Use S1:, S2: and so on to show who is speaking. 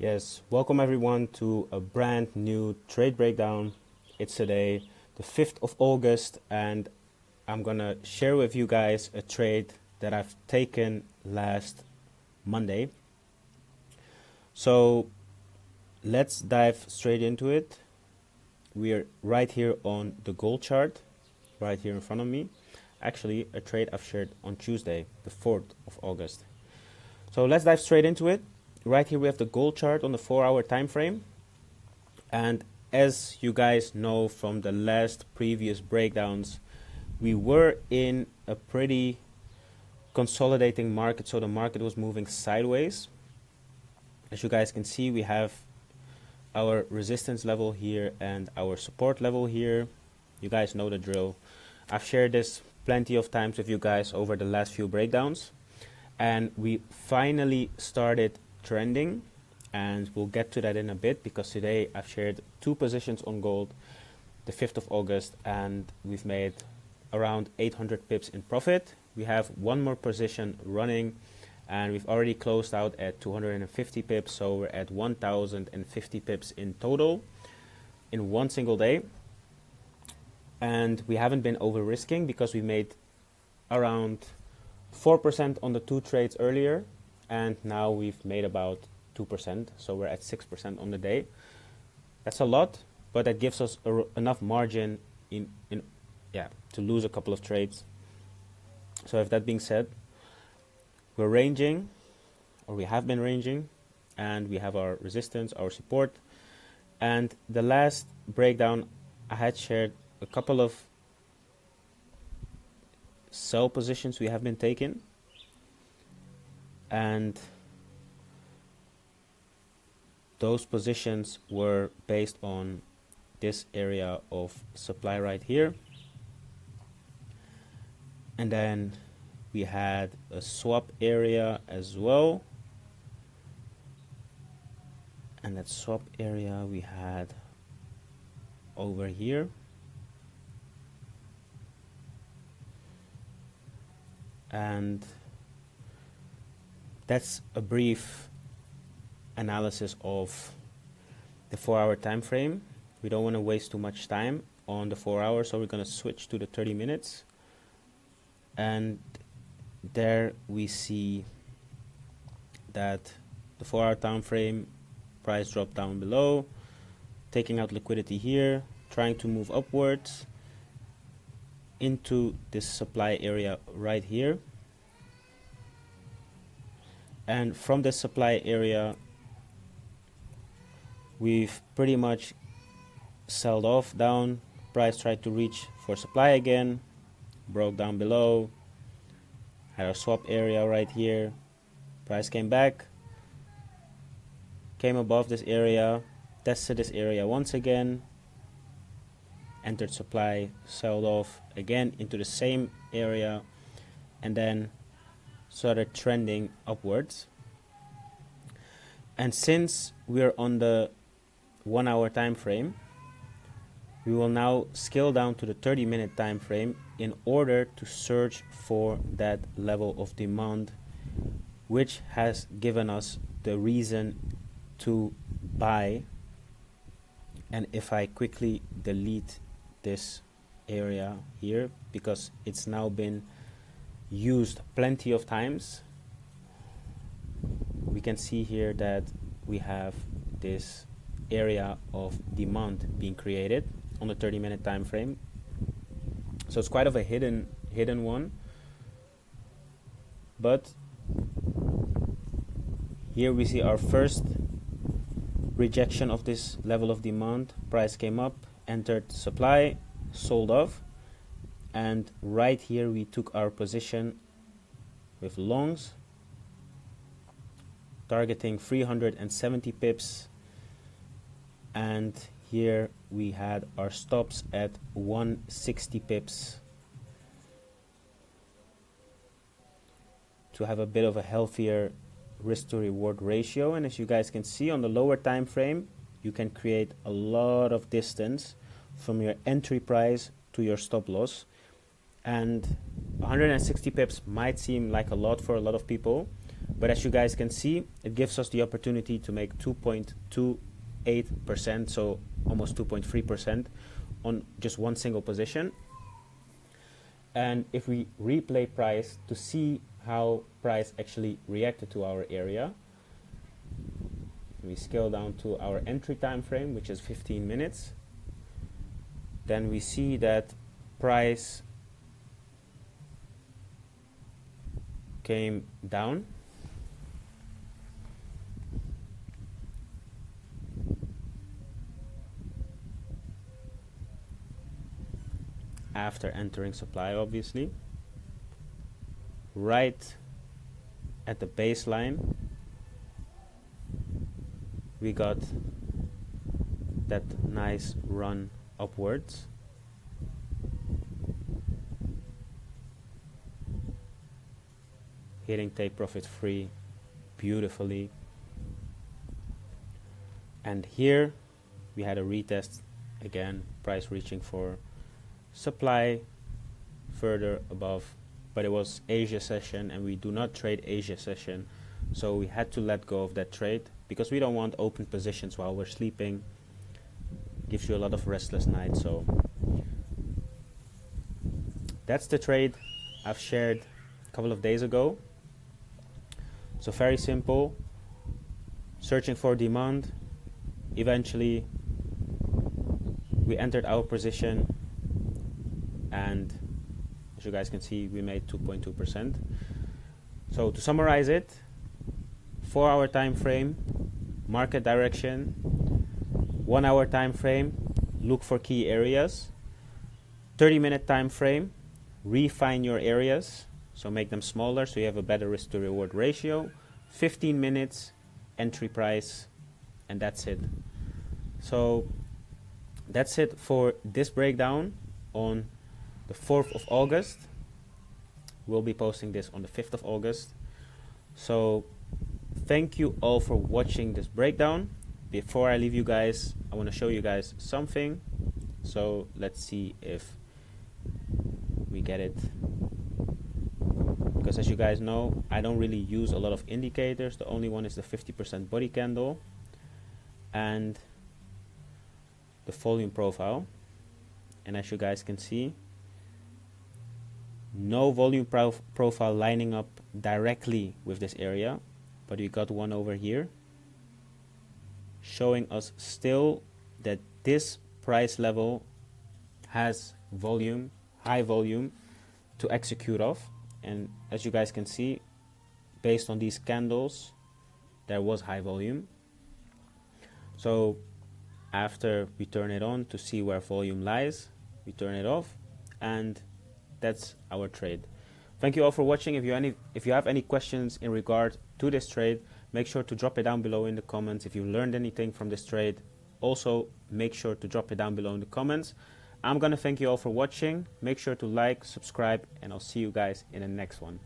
S1: Yes, welcome everyone to a brand new trade breakdown. It's today, the 5th of August, and I'm gonna share with you guys a trade that I've taken last Monday. So let's dive straight into it. We're right here on the gold chart, right here in front of me. Actually, a trade I've shared on Tuesday, the 4th of August. So let's dive straight into it. Right here we have the gold chart on the 4-hour time frame, and as you guys know from the last previous breakdowns, we were in a pretty consolidating market, so the market was moving sideways. As you guys can see, we have our resistance level here and our support level here. You guys know the drill. I've shared this plenty of times with you guys over the last few breakdowns, and we finally started trending, and we'll get to that in a bit because today I've shared 2 positions on gold, the 5th of August, and we've made around 800 pips in profit. We have 1 more position running, and we've already closed out at 250 pips, so we're at 1050 pips in total in one single day. And we haven't been over risking because we made around 4% on the 2 trades earlier, and now we've made about 2%, so we're at 6% on the day. That's a lot, but that gives us enough margin to lose a couple of trades. So if that being said, we're ranging, or we have been ranging, and we have our resistance, our support. And the last breakdown I had shared a couple of sell positions we have been taking, and those positions were based on this area of supply right here. And then we had a swap area as well, and that swap area we had over here. And that's a brief analysis of the 4-hour time frame. We don't want to waste too much time on the 4 hours, so we're going to switch to the 30 minutes. And there we see that the 4-hour time frame price dropped down below, taking out liquidity here, trying to move upwards into this supply area right here. And from this supply area, we've pretty much sold off down. Price tried to reach for supply again, broke down below, had our swap area right here. Price came back, came above this area, tested this area once again, entered supply, sold off again into the same area, and then started trending upwards. And since we're on the 1-hour time frame, we will now scale down to the 30-minute time frame in order to search for that level of demand, which has given us the reason to buy. And if I quickly delete this area here, because it's now been used plenty of times, we can see here that we have this area of demand being created on the 30-minute time frame. So it's quite of a hidden one, but here we see our first rejection of this level of demand. Price came up, entered supply, sold off, and right here we took our position with longs, targeting 370 pips, and here we had our stops at 160 pips to have a bit of a healthier risk to reward ratio. And as you guys can see on the lower time frame, you can create a lot of distance from your entry price to your stop loss. And 160 pips might seem like a lot for a lot of people, But as you guys can see, it gives us the opportunity to make 2.28%, so almost 2.3% on just one single position. And if we replay price to see how price actually reacted to our area, we scale down to our entry time frame, which is 15 minutes. Then we see that price came down. After entering supply, obviously. Right at the baseline, we got that nice run upwards. Hitting take profit free beautifully. And here we had a retest again, price reaching for supply further above, but it was Asia session and we do not trade Asia session, so we had to let go of that trade because we don't want open positions while we're sleeping. Gives you a lot of restless nights. So that's the trade I've shared a couple of days ago. So very simple, searching for demand. Eventually we entered our position, and as you guys can see, we made 2.2%. So to summarize it, 4 hour time frame, market direction. 1 hour time frame, look for key areas. 30-minute time frame, refine your areas, so make them smaller so you have a better risk to reward ratio. 15 minutes, entry price, and that's it. So that's it for this breakdown on the 4th of August. We'll be posting this on the 5th of August. So thank you all for watching this breakdown. Before I leave you guys, I want to show you guys something. So let's see if we get it. Because as you guys know, I don't really use a lot of indicators. The only one is the 50% body candle and the volume profile. And as you guys can see, no volume profile lining up directly with this area, but we got one over here showing us still that this price level has volume, high volume to execute off. And as you guys can see, based on these candles, there was high volume. So after we turn it on to see where volume lies, we turn it off, and that's our trade. Thank you all for watching. If you have any questions in regard to this trade, make sure to drop it down below in the comments. If you learned anything from this trade, also make sure to drop it down below in the comments. I'm gonna thank you all for watching. Make sure to like, subscribe, and I'll see you guys in the next one.